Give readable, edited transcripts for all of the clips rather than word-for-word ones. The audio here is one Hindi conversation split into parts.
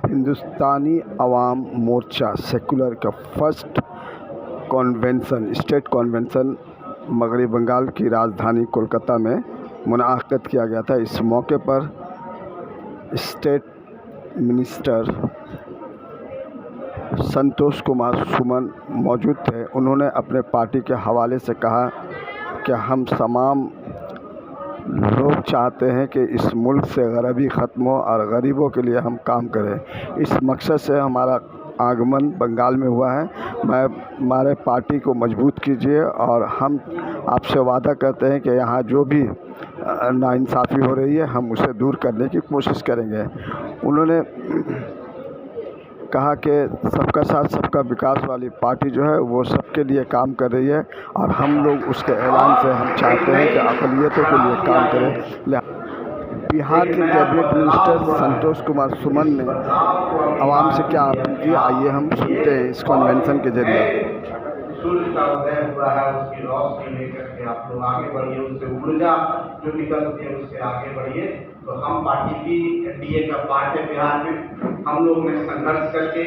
हिंदुस्तानी अवाम मोर्चा सेकुलर का फर्स्ट कन्वेंशन स्टेट कन्वेंशन मगरबी बंगाल की राजधानी कोलकाता में मुनाक़द किया गया था। इस मौके पर स्टेट मिनिस्टर संतोष कुमार सुमन मौजूद थे। उन्होंने अपने पार्टी के हवाले से कहा कि हम तमाम लोग चाहते हैं कि इस मुल्क से गरीबी ख़त्म हो और गरीबों के लिए हम काम करें। इस मकसद से हमारा आगमन बंगाल में हुआ है। हमारे पार्टी को मजबूत कीजिए और हम आपसे वादा करते हैं कि यहाँ जो भी नाइंसाफ़ी हो रही है हम उसे दूर करने की कोशिश करेंगे। उन्होंने कहा कि सबका साथ सबका विकास वाली पार्टी जो है वो सबके लिए काम कर रही है और हम लोग उसके ऐलान से हम चाहते हैं कि अक़लियतों के लिए काम करें। बिहार के कैबिनेट मिनिस्टर संतोष कुमार सुमन ने आवाम से क्या अपील की, आइए हम सुनते हैं इस कन्वेंशन के जरिए। सूर्य का उदय हुआ है, उसकी रोशनी लेकर के आप लोग आगे बढ़िए, उससे ऊर्जा जो निकलती है उससे आगे बढ़िए। तो हम पार्टी की एनडीए का पार्ट है बिहार में। हम लोग ने संघर्ष करके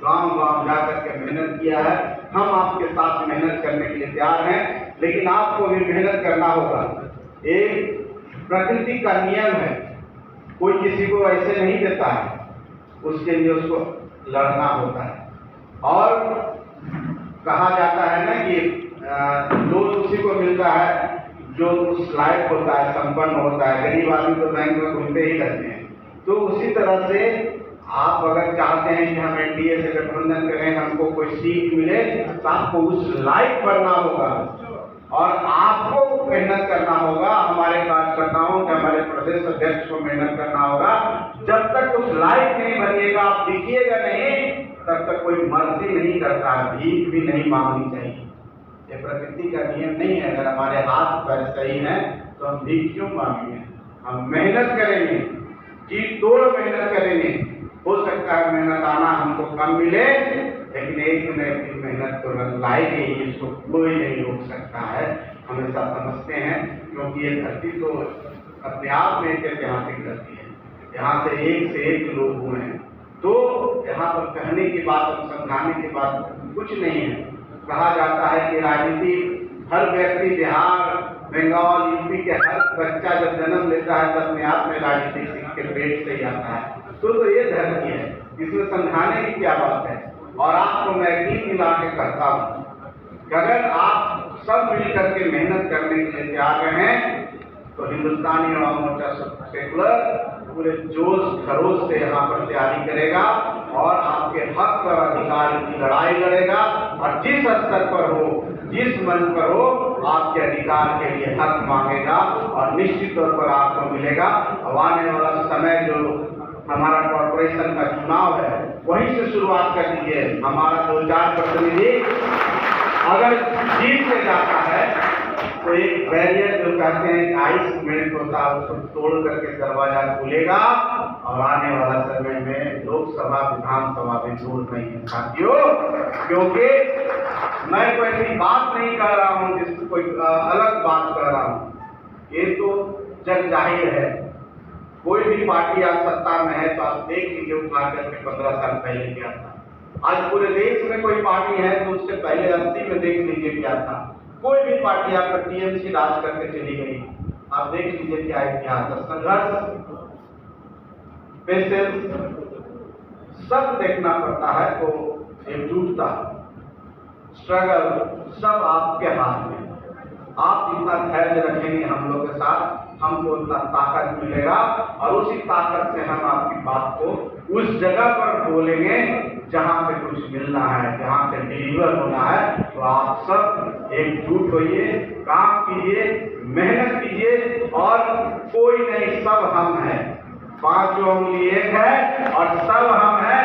गांव-गांव जा करके मेहनत किया है। हम आपके साथ मेहनत करने के लिए तैयार हैं, लेकिन आपको भी मेहनत करना होगा। एक प्रकृति का नियम है, कोई किसी को ऐसे नहीं देता है, उसके लिए उसको लड़ना होता है। और कहा जाता है ना कि जो उसी को मिलता है जो उस लायक होता है, संपन्न होता है। गरीब आदमी तो बैंक में घूमते ही रहते हैं। तो उसी तरह से आप अगर चाहते हैं कि हम एनडीए से गठबंधन करें, हमको कोई सीट मिले, तो आपको उस लायक बनना होगा और आपको मेहनत करना होगा। हमारे कार्यकर्ताओं के, हमारे प्रदेश अध्यक्ष को मेहनत करना होगा। जब तक उस लायक नहीं बनिएगा, आप दिखिएगा नहीं, तब तक कोई मर्जी नहीं करता, भीख भी नहीं मांगनी चाहिए। ये प्रकृति का नियम नहीं है। अगर हमारे हाथ पैर सही हैं तो हम भीख क्यों मांगेंगे? हम मेहनत करेंगे, जी तोड़ मेहनत करेंगे। हो सकता है मेहनत आना हमको कम मिले, लेकिन एक न एक दिन मेहनत तो लाएगी, इसको कोई नहीं रोक सकता है। हमेशा समझते हैं, क्योंकि ये धरती तो अपने आप में एक ऐतिहासिक धरती है। यहाँ से एक लोग हुए हैं, तो यहाँ पर कहने की बात और समझाने की बात कुछ नहीं है। कहा जाता है कि राजनीति हर व्यक्ति बिहार, बंगाल, यूपी के हर बच्चा जब जन्म लेता है तब अपने आप में राजनीति सीख के पेट से ही आता है। तो ये धरती है, इसमें समझाने की क्या बात है। और आपको मैं यकीन दिला के कहता हूँ कि अगर आप सब मिलकर के मेहनत करने के लिए तैयार हैं, तो हिंदुस्तानी अवाम मोर्चा सेकुलर पूरे जोश खरोश से यहाँ पर तैयारी करेगा और आपके हक और अधिकार की लड़ाई लड़ेगा। और जिस स्तर पर हो, जिस मंच पर हो, आपके अधिकार के लिए हक मांगेगा और निश्चित तौर पर आपको मिलेगा। अब आने वाला समय जो हमारा कॉर्पोरेशन का चुनाव है, वहीं से शुरुआत कर दीजिए। हमारा 2-4 प्रतिनिधि अगर जीत के जाता है तो एक बैरियर जो कहते हैं आइस मेल्ट होता है, उसको तोड़ करके दरवाजा खुलेगा और आने वाला समय में लोकसभा, विधानसभा में दूर नहीं है साथियों। क्योंकि मैं कोई ऐसी बात नहीं कर रहा हूँ जिसको कोई अलग बात कर रहा हूँ। ये तो जग जाहिर है। कोई भी पार्टी आज सत्ता में है तो आप देख लीजिए, उठा करके 15 साल पहले क्या था। आज पूरे देश में कोई पार्टी है तो उससे पहले 80 में देख लीजिए क्या था। कोई भी पार्टी आपका टीएमसी राज करके चली गई, आप देख लीजिए क्या इतिहास है। संघर्ष, पेशेंस सब देखना पड़ता है। तो एकजुटता, स्ट्रगल सब आपके हाथ में। आप जितना धैर्य रखेंगे हम लोग के साथ, हमको उतना ताकत मिलेगा और उसी ताकत से हम आपकी बात को उस जगह पर बोलेंगे जहां से कुछ मिलना है, जहां से डिलीवर होना है। तो आप सब एकजुट होइए, काम कीजिए, मेहनत कीजिए और कोई नहीं, सब हम हैं। 5 उंगली एक है और सब हम हैं,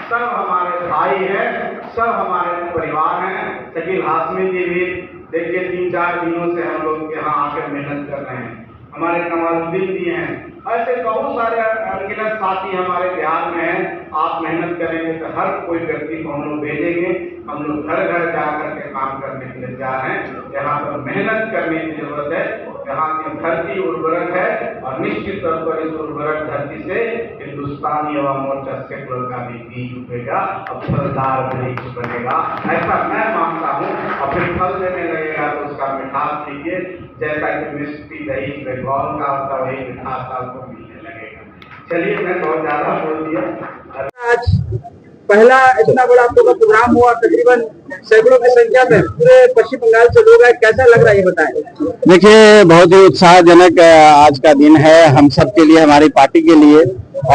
सब हमारे भाई हैं, सब हमारे परिवार हैं। शकील हाशमी जी भी देखिए 3-4 दिनों से हम लोग यहाँ आकर मेहनत कर रहे हैं। हमारे कमालुद्दीन जी हैं, ऐसे बहुत सारे अनगिनत साथी हमारे बिहार में हैं। आप मेहनत करेंगे तो हर कोई व्यक्ति को हम लोग भेजेंगे। हम लोग घर घर जा करके काम करने के लिए तैयार हैं। यहाँ पर मेहनत करने की जरूरत है। यहाँ की धरती उर्वरक है और निश्चित तौर पर इस उर्वरक धरती से हिंदुस्तानी युवा मोर्चा सेकुलर का भी बीज उगेगा और फलदार वृक्ष बनेगा, ऐसा मैं मानता हूँ। और फिर फल देने लगेगा तो उसका मिठास लीजिए, जैसा कि मिष्टी दही बंगाल का होता वही मिठास आपको मिलने लगेगा। चलिए, मैं बहुत ज्यादा बोल दिया। आज पहला इतना बड़ा आपका प्रोग्राम हुआ, तकरीबन सैकड़ों की संख्या में पूरे पश्चिम बंगाल से लोग आए, कैसा लग रहा है ये बताएं। देखिए, बहुत ही उत्साहजनक आज का दिन है हम सब के लिए, हमारी पार्टी के लिए।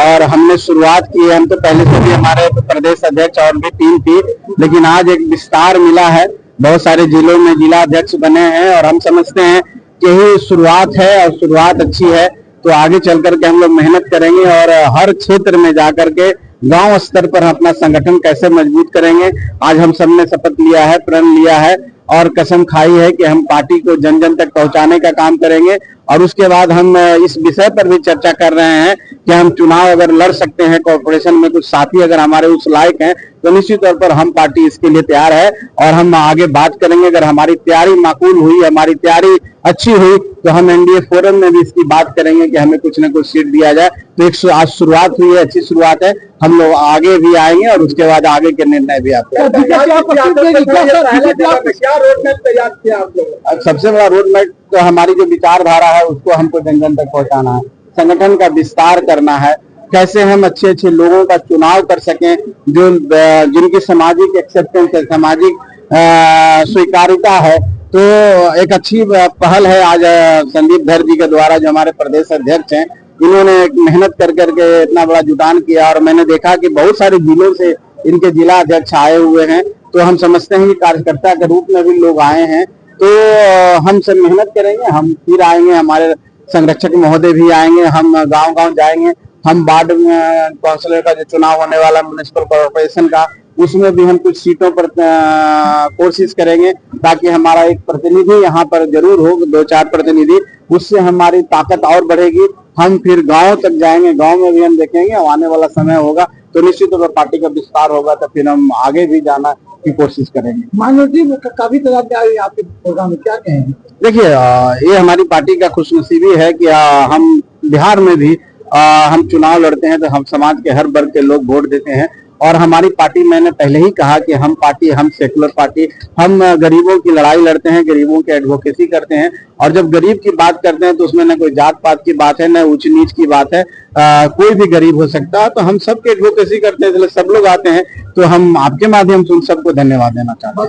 और हमने शुरुआत की है, हम तो पहले से भी हमारे प्रदेश अध्यक्ष और भी टीम थी, लेकिन आज एक विस्तार मिला है, बहुत सारे जिलों में जिला अध्यक्ष बने हैं और हम समझते हैं कि यही शुरुआत है और शुरुआत अच्छी है। तो आगे चल करके हम लोग मेहनत करेंगे और हर क्षेत्र में जाकर के गांव स्तर पर अपना संगठन कैसे मजबूत करेंगे। आज हम सबने शपथ लिया है, प्रण लिया है और कसम खाई है कि हम पार्टी को जन जन तक पहुंचाने का काम करेंगे। और उसके बाद हम इस विषय पर भी चर्चा कर रहे हैं कि हम चुनाव अगर लड़ सकते हैं, कॉर्पोरेशन में कुछ साथी अगर हमारे उस लायक हैं तो निश्चित तौर पर हम पार्टी इसके लिए तैयार है और हम आगे बात करेंगे। अगर हमारी तैयारी माकूल हुई, हमारी तैयारी अच्छी हुई तो हम एनडीए फोरम में भी इसकी बात करेंगे कि हमें कुछ न कुछ सीट दिया जाए। तो एक आज शुरुआत हुई है, अच्छी शुरुआत है, हम लोग आगे भी आएंगे और उसके बाद आगे के निर्णय भी आपको। सबसे बड़ा रोड मैप तो हमारी जो विचारधारा है उसको हमको जन जन तक पहुंचाना है, संगठन का विस्तार करना है, कैसे हम अच्छे अच्छे लोगों का चुनाव कर सकें जो जिनकी सामाजिक एक्सेप्टेंस है, सामाजिक स्वीकार्यता है। तो एक अच्छी पहल है आज संदीप धर जी के द्वारा, जो हमारे प्रदेश अध्यक्ष हैं, इन्होंने मेहनत कर करके इतना बड़ा जुटान किया और मैंने देखा कि बहुत सारे जिलों से इनके जिला अध्यक्ष आए हुए हैं। तो हम समझते हैं कि कार्यकर्ता के रूप में भी लोग आए हैं, तो हम सब मेहनत करेंगे, हम फिर आएंगे, हमारे संरक्षक महोदय भी आएंगे, हम गांव गांव जाएंगे, हम वार्ड काउंसिलर का जो चुनाव होने वाला म्युनिसिपल कॉर्पोरेशन का, उसमें भी हम कुछ सीटों पर कोशिश करेंगे ताकि हमारा एक प्रतिनिधि यहाँ पर जरूर हो, 2-4 प्रतिनिधि, उससे हमारी ताकत और बढ़ेगी। हम फिर गांव तक जाएंगे, गांव में भी हम देखेंगे, आने वाला समय होगा तो निश्चित तौर पर पार्टी का विस्तार होगा तो फिर हम आगे भी जाना की कोशिश करेंगे। मानवजी काफी तरह आपके प्रोग्राम में क्या कहेंगे? देखिए, ये हमारी पार्टी का खुशनसीबी है कि हम बिहार में भी हम चुनाव लड़ते हैं तो हम समाज के हर वर्ग के लोग वोट देते हैं। और हमारी पार्टी, मैंने पहले ही कहा कि हम पार्टी, हम सेकुलर पार्टी, हम गरीबों की लड़ाई लड़ते हैं, गरीबों की एडवोकेसी करते हैं। और जब गरीब की बात करते हैं तो उसमें न कोई जात पात की बात है, न ऊंच नीच की बात है, कोई भी गरीब हो सकता है। तो हम सबके एडवोकेसी करते हैं, इसलिए सब लोग आते हैं। तो हम आपके माध्यम से उन सबको धन्यवाद देना चाहते हैं।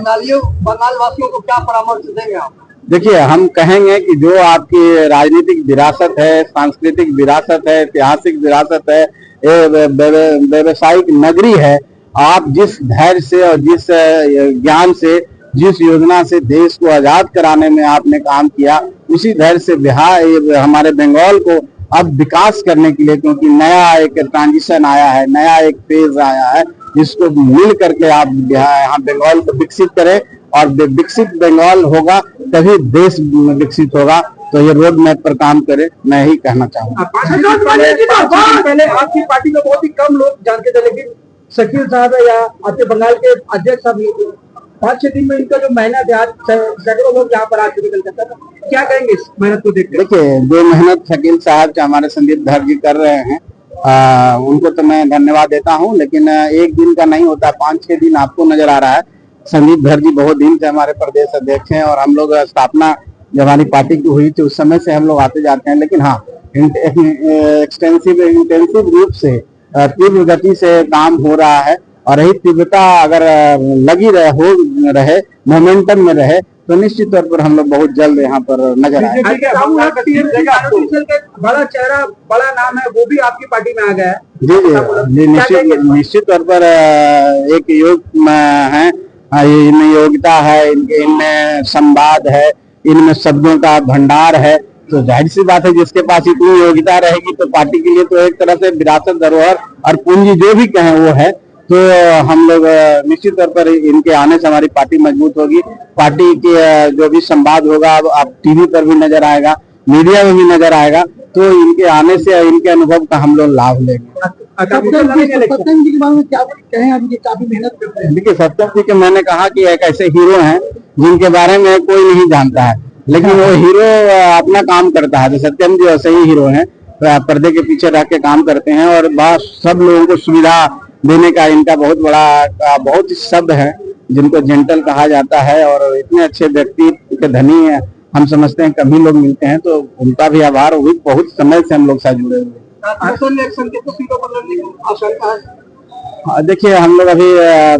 बंगाल वासियों को क्या परामर्श देंगे आप? देखिए, हम कहेंगे कि जो आपकी राजनीतिक विरासत है, सांस्कृतिक विरासत है, ऐतिहासिक विरासत है, व्यवसायिक नगरी है, आप जिस धैर्य से और जिस ज्ञान से, जिस योजना से देश को आजाद कराने में आपने काम किया, उसी धैर्य से बिहार, हमारे बंगाल को अब विकास करने के लिए, क्योंकि नया एक ट्रांजिशन आया है, नया एक फेज आया है, जिसको मिल करके आप यहाँ बंगाल को विकसित करें और विकसित बंगाल होगा तभी देश विकसित होगा। तो ये रोड मैप पर काम करे, मैं ही कहना चाहूँगा। पहले आपकी पार्टी को बहुत ही कम लोग जानते थे, लेकिन शकील साहब या आपके बंगाल के अध्यक्ष साहब 5-6 दिन में इनका जो मेहनत है, आज सैकड़ों लोग यहाँ पर आके निकल सकता है। क्या कहेंगे इस मेहनत को देखते? देखिए, जो मेहनत शकील साहब के हमारे संदीप धर जी कर रहे हैं, उनको तो मैं धन्यवाद देता हूँ, लेकिन एक दिन का नहीं होता, 5-6 दिन आपको नजर आ रहा है। संदीप धर जी बहुत दिन से हमारे प्रदेश अध्यक्ष हैं और हम लोग स्थापना जब हमारी पार्टी की हुई थी उस समय से हम लोग आते जाते हैं। लेकिन हाँ, इंटेंसिव रूप से, तीव्र गति से काम हो रहा है और यही तीव्रता अगर लगी रहे, मोमेंटम में रहे तो निश्चित तौर पर हम लोग बहुत जल्द यहाँ पर नजर आए। बड़ा चेहरा, बड़ा नाम है, वो भी आपकी पार्टी में आ गया है। जी, निश्चित तौर पर एक योग है, इनमें योग्यता है, इनमें संवाद है, इनमें शब्दों का भंडार है। तो जाहिर सी बात है, जिसके पास इतनी योग्यता रहेगी तो पार्टी के लिए तो एक तरह से विरासत, धरोहर और पूंजी जो भी कहें वो है। तो हम लोग निश्चित तौर पर इनके आने से हमारी पार्टी मजबूत होगी। पार्टी के जो भी संवाद होगा आप टीवी पर भी नजर आएगा, मीडिया में भी नजर आएगा, तो इनके आने से, इनके अनुभव का हम लोग लाभ लेंगे। सत्यम जी के बारे में क्या कहें? आप काफी मेहनत करते हैं। देखिए, सत्यम जी के मैंने कहा कि एक ऐसे हीरो हैं जिनके बारे में कोई नहीं जानता है, लेकिन वो हीरो अपना काम करता है। तो सत्यम जी वैसे ही हीरो हैं, पर्दे के पीछे रह के काम करते हैं और बस सब लोगों को सुविधा देने का इनका बहुत बड़ा बहुत ही शब्द है जिनको जेंटल कहा जाता है। और इतने अच्छे व्यक्ति के धनी है, हम समझते हैं कभी लोग मिलते हैं, तो उनका भी आभार। वो भी बहुत समय से हम लोग साथ जुड़े हुए हैं। देखिए हम लोग अभी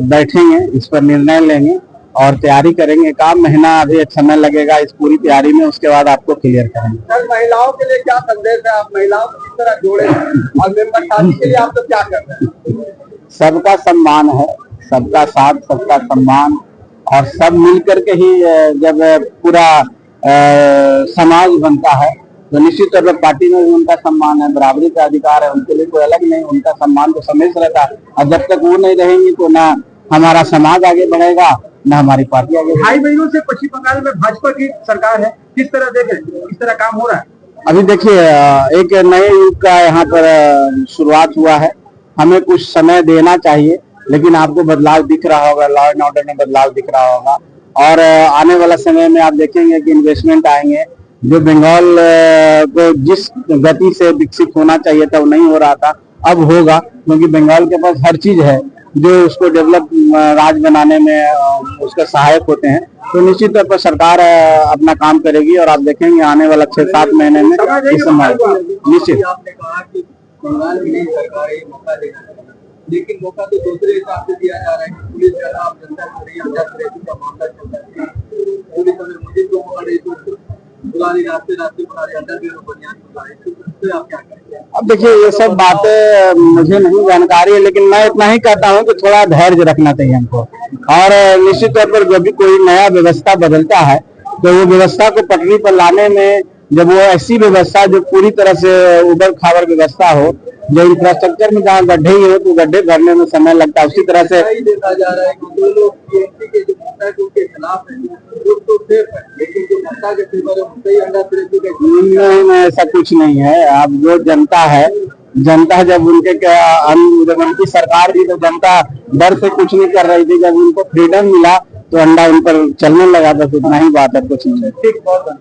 बैठेंगे, इस पर निर्णय लेंगे और तैयारी करेंगे। एक महीना अभी समय लगेगा इस पूरी तैयारी में, उसके बाद आपको क्लियर करेंगे। सर, महिलाओं के लिए क्या संदेश है? आप महिलाओं को किस तरह जोड़े और मेंबर शादी के लिए आप लोग क्या कर रहे हैं? सबका सम्मान है, सबका साथ, सबका सम्मान, और सब मिल करके ही जब पूरा समाज बनता है तो निश्चित तौर पर पार्टी में भी उनका सम्मान है, बराबरी का अधिकार है, उनके लिए कोई अलग नहीं, उनका सम्मान तो हमेशा रहता है। और जब तक वो नहीं रहेंगी तो ना हमारा समाज आगे बढ़ेगा, ना हमारी पार्टी आगे बढ़ेगी। 2.5 महीनों से पश्चिम बंगाल में भाजपा की सरकार है, किस तरह देखें, किस तरह काम हो रहा है? अभी देखिए एक नए युग का यहाँ पर शुरुआत हुआ है, हमें कुछ समय देना चाहिए, लेकिन आपको बदलाव दिख रहा होगा, लॉ एंड ऑर्डर में बदलाव दिख रहा होगा। और आने वाला समय में आप देखेंगे कि इन्वेस्टमेंट आएंगे। जो बंगाल को जिस गति से विकसित होना चाहिए था वो नहीं हो रहा था, अब होगा, क्योंकि बंगाल के पास हर चीज है जो उसको डेवलप राज्य बनाने में उसका सहायक होते हैं। तो निश्चित तौर पर सरकार अपना काम करेगी और आप देखेंगे आने वाला 6-7 महीने में इस समय निश्चित। आपने कहा कि बंगाल की नई सरकार एक मौका देना है, लेकिन मौका तो दूसरे हिसाब से दिया जा रहा है कि पुलिस का आप जनता को नहीं का मामला चल रहा है, पुलिस अगर मुझे तो मौका दे तो बुलाने रास्ते आप क्या करेंगे? अब देखिए ये सब बातें मुझे नहीं जानकारी है, लेकिन मैं इतना ही कहता हूँ कि थोड़ा धैर्य रखना चाहिए हमको। और निश्चित तौर पर जब भी कोई नया व्यवस्था बदलता है तो वो व्यवस्था को पटरी पर लाने में, जब वो ऐसी व्यवस्था जो पूरी तरह से उबड़ खाबड़ व्यवस्था हो, जो इंफ्रास्ट्रक्चर में जहाँ गड्ढे ही हो तो गड्ढे भरने में समय लगता है, उसी तरह से देखा जा रहा है कि जो लोग टीएमसी के जो मुद्दा के उनके खिलाफ है वो तो सेफ है, लेकिन जो मुद्दा के फेवर है उनसे ही अंडा नहीं, ऐसा कुछ नहीं है। अब जो जनता है, जनता जब उनकी सरकार भी तो जनता डर से कुछ नहीं कर रही थी, जब उनको फ्रीडम मिला तो अंडा उन पर चलने लगा, बस इतना ही बात है, कुछ नहीं। ठीक, बहुत